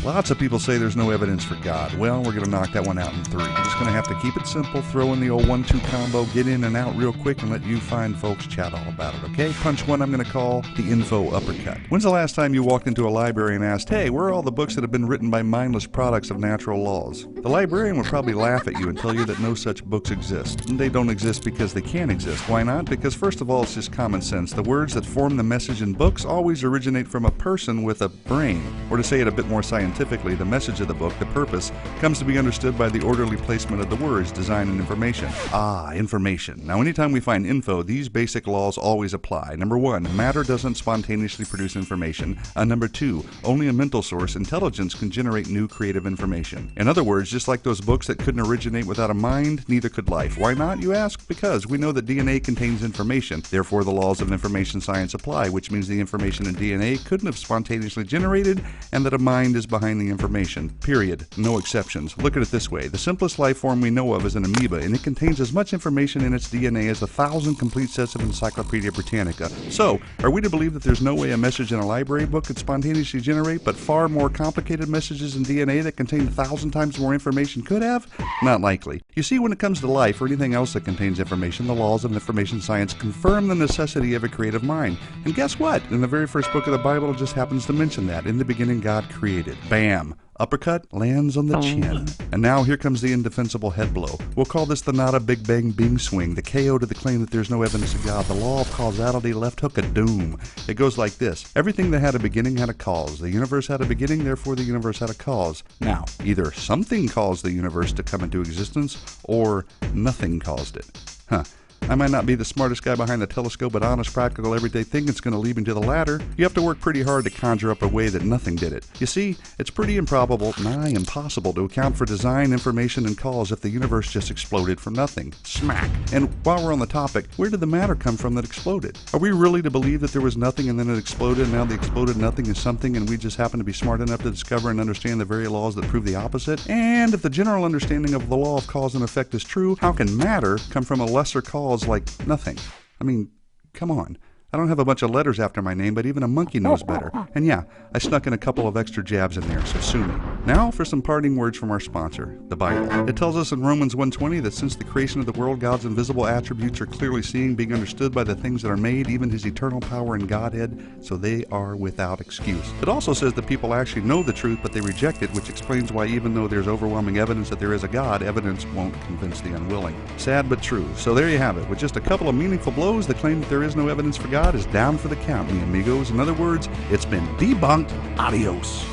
Lots of people say there's no evidence for God. Well, we're going to knock that one out in 3. We're just going to have to keep it simple, throw in the old 1-2 combo, get in and out real quick, and let you fine folks chat all about it, okay? Punch 1 I'm going to call the info uppercut. When's the last time you walked into a library and asked, hey, where are all the books that have been written by mindless products of natural laws? The librarian would probably laugh at you and tell you that no such books exist. And they don't exist because they can't exist. Why not? Because first of all, it's just common sense. The words that form the message in books always originate from a person with a brain. Or to say it a bit more scientifically, the message of the book, the purpose, comes to be understood by the orderly placement of the words, design, and information. Ah, information. Now, anytime we find info, these basic laws always apply. Number 1, matter doesn't spontaneously produce information. Number 2, only a mental source, intelligence, can generate new creative information. In other words, just like those books that couldn't originate without a mind, neither could life. Why not, you ask? Because we know that DNA contains information. Therefore, the laws of information science apply, which means the information in DNA couldn't have spontaneously generated, and that a mind is behind the information. Period. No exceptions. Look at it this way. The simplest life form we know of is an amoeba, and it contains as much information in its DNA as 1,000 complete sets of Encyclopedia Britannica. So, are we to believe that there's no way a message in a library book could spontaneously generate, but far more complicated messages in DNA that contain 1,000 times more information could have? Not likely. You see, when it comes to life or anything else that contains information, the laws of information science confirm the necessity of a creative mind. And guess what? In the very first book of the Bible, it just happens to mention that. In the beginning, God created. Bam! Uppercut lands on the chin. And now here comes the indefensible head blow. We'll call this the Nada Big Bang Bing swing, the KO to the claim that there's no evidence of God, the law of causality, left hook of doom. It goes like this. Everything that had a beginning had a cause. The universe had a beginning, therefore the universe had a cause. Now, either something caused the universe to come into existence, or nothing caused it. I might not be the smartest guy behind the telescope, but honest, practical, everyday thinking's going to lead me to the latter. You have to work pretty hard to conjure up a way that nothing did it. You see, it's pretty improbable, nigh impossible, to account for design, information, and cause if the universe just exploded from nothing. Smack! And while we're on the topic, where did the matter come from that exploded? Are we really to believe that there was nothing and then it exploded, and now the exploded nothing is something, and we just happen to be smart enough to discover and understand the very laws that prove the opposite? And if the general understanding of the law of cause and effect is true, how can matter come from a lesser cause like nothing? I mean, come on. I don't have a bunch of letters after my name, but even a monkey knows better. And yeah, I snuck in a couple of extra jabs in there, so sue me. Now for some parting words from our sponsor, the Bible. It tells us in Romans 1:20 that since the creation of the world, God's invisible attributes are clearly seen, being understood by the things that are made, even his eternal power and Godhead, so they are without excuse. It also says that people actually know the truth, but they reject it, which explains why even though there's overwhelming evidence that there is a God, evidence won't convince the unwilling. Sad but true. So there you have it. With just a couple of meaningful blows, the claim that there is no evidence for God is down for the count, mi amigos. In other words, it's been debunked. Adios.